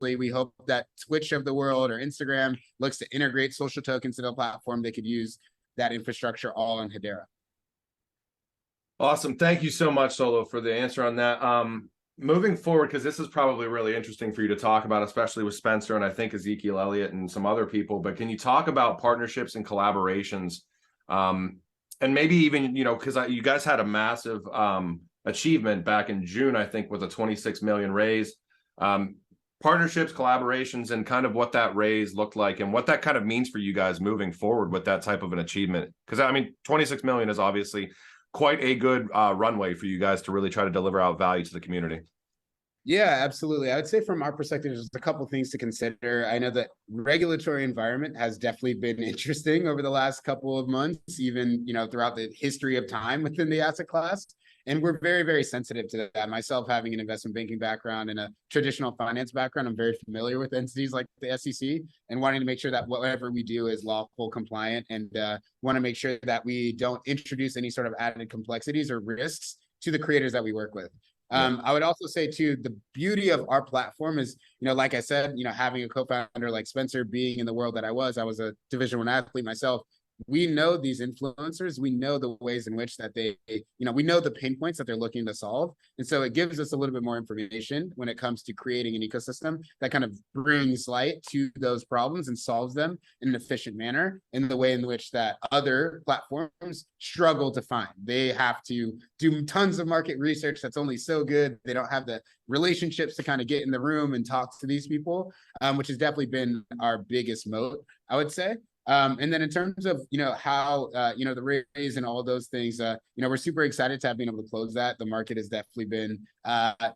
we hope that Twitch of the world or Instagram looks to integrate social tokens to the platform. They could use that infrastructure all on Hedera. Awesome. Thank you so much, Solo, for the answer on that. Moving forward, because this is probably really interesting for you to talk about, especially with Spencer and I think Ezekiel Elliott and some other people, but can you talk about partnerships and collaborations? And maybe even, you know, because you guys had a massive achievement back in June, I think, with a 26 million raise. Partnerships, collaborations, and kind of what that raise looked like and what that kind of means for you guys moving forward with that type of an achievement. Because, I mean, 26 million is obviously quite a good runway for you guys to really try to deliver out value to the community. Yeah, absolutely. I would say from our perspective, there's a couple of things to consider. I know that regulatory environment has definitely been interesting over the last couple of months, even, you know, throughout the history of time within the asset class. And we're very, very sensitive to that. Myself, having an investment banking background and a traditional finance background, I'm very familiar with entities like the SEC and wanting to make sure that whatever we do is lawful, compliant, and want to make sure that we don't introduce any sort of added complexities or risks to the creators that we work with. I would also say too, the beauty of our platform is, you know, like I said, you know, having a co-founder like Spencer, being in the world that I was a Division I athlete myself. We know these influencers, we know the ways in which that they, you know, we know the pain points that they're looking to solve. And so it gives us a little bit more information when it comes to creating an ecosystem that kind of brings light to those problems and solves them in an efficient manner in the way in which that other platforms struggle to find. They have to do tons of market research that's only so good. They don't have the relationships to kind of get in the room and talk to these people, which has definitely been our biggest moat, I would say. And then in terms of, you know, how, you know, the raise and all those things, you know, we're super excited to have been able to close that. The market has definitely been,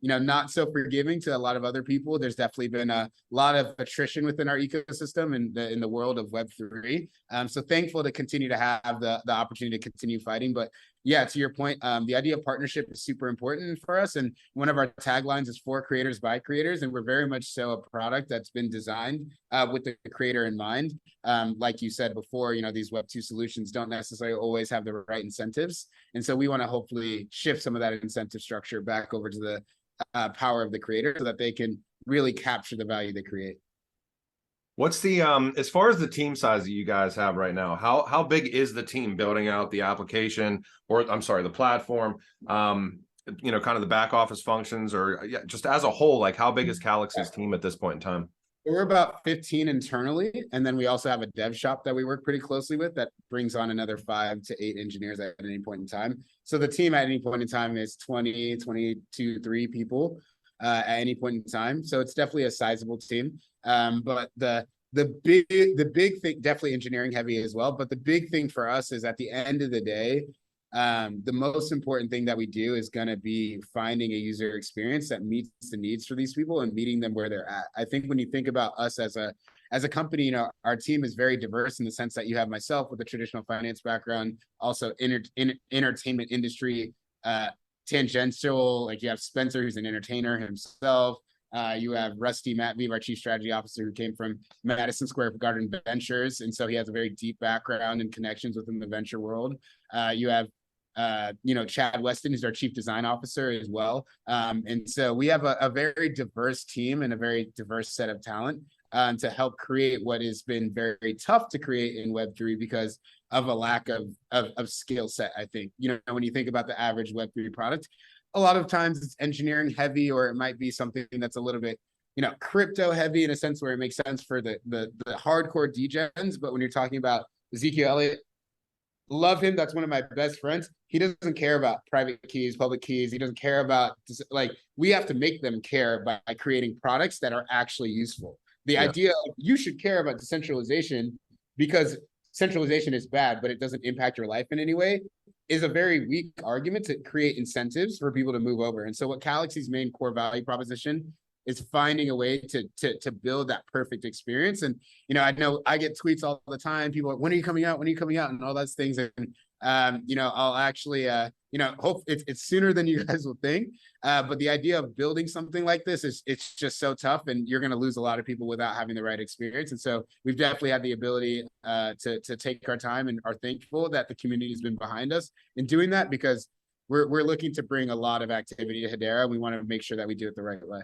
you know, not so forgiving to a lot of other people. There's definitely been a lot of attrition within our ecosystem and in the world of Web3. So thankful to continue to have the opportunity to continue fighting. But yeah, to your point, the idea of partnership is super important for us. And one of our taglines is for creators by creators. And we're very much so a product that's been designed with the creator in mind. Like you said before, you know, these Web2 solutions don't necessarily always have the right incentives. And so we want to hopefully shift some of that incentive structure back over to the power of the creator so that they can really capture the value they create. What's the as far as the team size that you guys have right now, how big is the team building out the application, or I'm sorry, the platform, you know, kind of the back office functions, or yeah, just as a whole, like how big is Calaxy's team at this point in time? We're about 15 internally, and then we also have a dev shop that we work pretty closely with that brings on another 5 to 8 engineers at any point in time. So the team at any point in time is 20, 22, 3 people at any point in time. So it's definitely a sizable team. But the big thing, definitely engineering heavy as well. But the big thing for us is at the end of the day, the most important thing that we do is going to be finding a user experience that meets the needs for these people and meeting them where they're at. I think when you think about us as a company, you know, our team is very diverse in the sense that you have myself with a traditional finance background, also entertainment industry, tangential, like you have Spencer, who's an entertainer himself. You have Rusty Matveev, our chief strategy officer, who came from Madison Square Garden Ventures. And so he has a very deep background and connections within the venture world. You have you know, Chad Weston, who's our chief design officer as well. And so we have a very diverse team and a very diverse set of talent to help create what has been very tough to create in Web3 because of a lack of skill set, I think. You know, when you think about the average Web3 product, a lot of times it's engineering heavy, or it might be something that's a little bit, you know, crypto heavy in a sense where it makes sense for the hardcore degens. But when you're talking about Ezekiel Elliott, love him. That's one of my best friends. He doesn't care about private keys, public keys. He doesn't care about, like, we have to make them care by creating products that are actually useful. The idea of you should care about decentralization because centralization is bad, but it doesn't impact your life in any way, is a very weak argument to create incentives for people to move over. And so what Calaxy's main core value proposition is finding a way to build that perfect experience. And, you know I get tweets all the time. People are, when are you coming out? When are you coming out? And all those things. And, you know, I'll actually, you know, hope it's sooner than you guys will think. But the idea of building something like this it's just so tough, and you're going to lose a lot of people without having the right experience. And so we've definitely had the ability to take our time, and are thankful that the community has been behind us in doing that, because we're looking to bring a lot of activity to Hedera. We want to make sure that we do it the right way.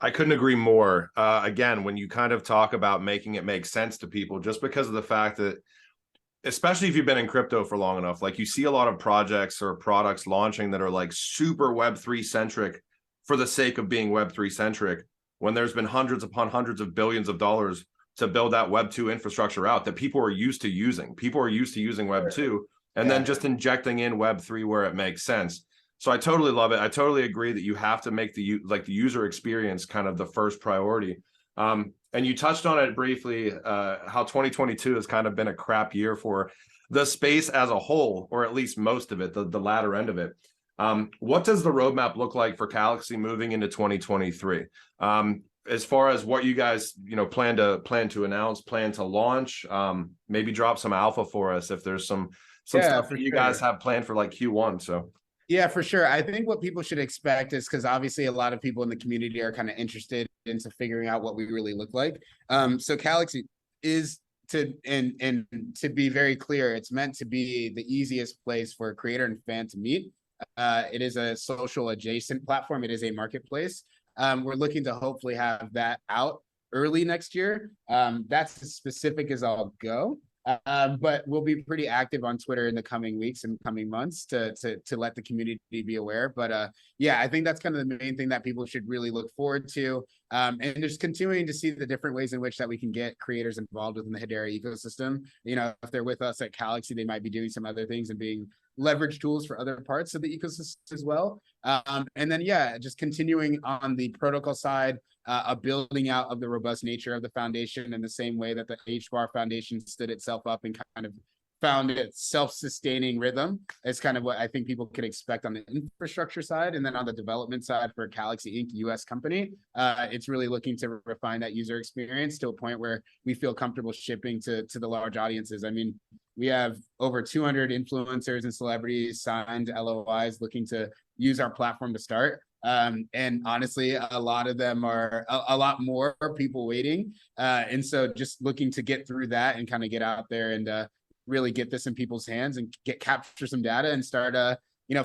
I couldn't agree more. Again, when you kind of talk about making it make sense to people, just because of the fact that, especially if you've been in crypto for long enough, like you see a lot of projects or products launching that are like super Web3 centric for the sake of being Web3 centric, when there's been hundreds upon hundreds of billions of dollars to build that Web2 infrastructure out that people are used to using. People are used to using Web2 and then just injecting in Web3 where it makes sense. So I totally love it. I totally agree that you have to make the user experience kind of the first priority. And you touched on it briefly, how 2022 has kind of been a crap year for the space as a whole, or at least most of it, the latter end of it. What does the roadmap look like for Calaxy moving into 2023? As far as what you guys, plan to announce, plan to launch, maybe drop some alpha for us if there's some stuff that you guys have planned for like Q1. So. Yeah, for sure. I think what people should expect is, because obviously a lot of people in the community are kind of interested into figuring out what we really look like. So Calaxy is and to be very clear, it's meant to be the easiest place for a creator and fan to meet. It is a social adjacent platform. It is a marketplace. We're looking to hopefully have that out early next year. That's as specific as I'll go. But we'll be pretty active on Twitter in the coming weeks and coming months to let the community be aware. But yeah, I think that's kind of the main thing that people should really look forward to. And just continuing to see the different ways in which that we can get creators involved within the Hedera ecosystem. If they're with us at Calaxy, they might be doing some other things and being leverage tools for other parts of the ecosystem as well. And then, yeah, just continuing on the protocol side, a building out of the robust nature of the foundation in the same way that the HBAR Foundation stood itself up and kind of found its self-sustaining rhythm. It's kind of what I think people could expect on the infrastructure side. And then on the development side for Calaxy Inc. US company, it's really looking to refine that user experience to a point where we feel comfortable shipping to the large audiences. I mean, we have over 200 influencers and celebrities signed LOIs looking to use our platform to start. And honestly, a lot of them are a lot more people waiting. And so just looking to get through that and kind of get out there and really get this in people's hands and capture some data and start,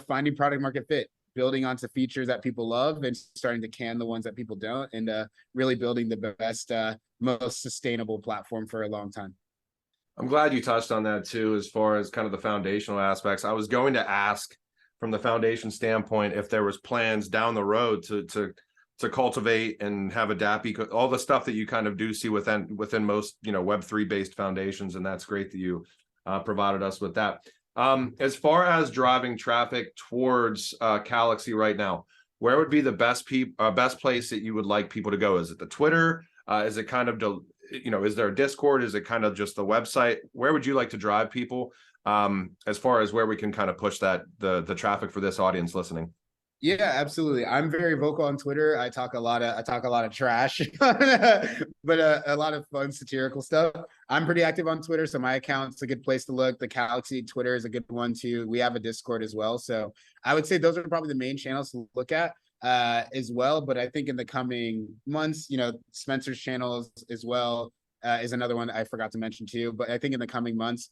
finding product market fit, building onto features that people love and starting to can the ones that people don't, and really building the best, most sustainable platform for a long time. I'm glad you touched on that too, as far as kind of the foundational aspects. I was going to ask from the foundation standpoint if there was plans down the road to cultivate and have a DApp, all the stuff that you kind of do see within most Web3 based foundations, and that's great that you provided us with that. As far as driving traffic towards Calaxy right now, where would be the best place that you would like people to go? Is it the Twitter? Is it kind of is there a Discord? Is it kind of just the website? Where would you like to drive people as far as where we can kind of push the traffic for this audience listening? Yeah, absolutely. I'm very vocal on Twitter. I talk a lot of trash, but a lot of fun satirical stuff. I'm pretty active on Twitter, so my account's a good place to look. The Calaxy Twitter is a good one too. We have a Discord as well, so I would say those are probably the main channels to look at as well. But I think in the coming months, Spencer's channels as well is another one that I forgot to mention too. But I think in the coming months,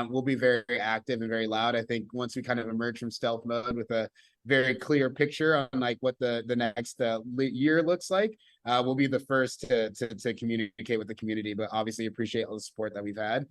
we'll be very, very active and very loud. I think once we kind of emerge from stealth mode with a very clear picture on like what the next year looks like, we'll be the first to communicate with the community. But obviously appreciate all the support that we've had.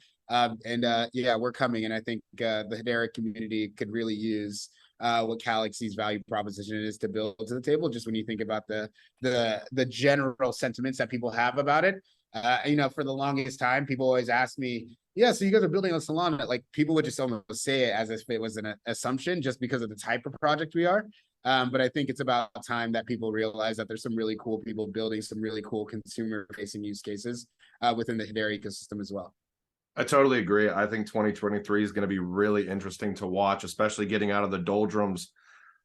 Yeah, we're coming, and I think the Hedera community could really use what Calaxy's value proposition is to build to the table. Just when you think about the general sentiments that people have about it. For the longest time, people always ask me, yeah, so you guys are building a Solana. Like, people would just almost say it as if it was an assumption just because of the type of project we are. But I think it's about time that people realize that there's some really cool people building some really cool consumer facing use cases within the Hedera ecosystem as well. I totally agree. I think 2023 is going to be really interesting to watch, especially getting out of the doldrums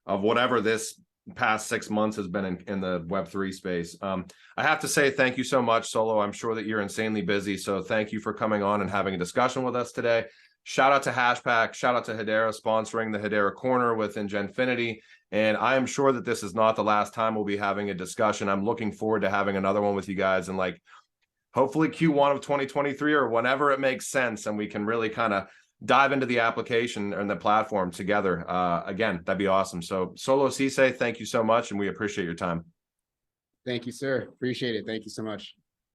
of whatever this past 6 months has been in the Web3 space. I have to say thank you so much, Solo. I'm sure that you're insanely busy, so thank you for coming on and having a discussion with us today. Shout out to HashPack, shout out to Hedera sponsoring the Hedera Corner within Genfinity, and I am sure that this is not the last time we'll be having a discussion. I'm looking forward to having another one with you guys, and hopefully Q1 of 2023 or whenever it makes sense, and we can really kind of dive into the application and the platform together. Again, that'd be awesome. So Solo, Ceesay, thank you so much, and we appreciate your time. Thank you, sir. Appreciate it. Thank you so much.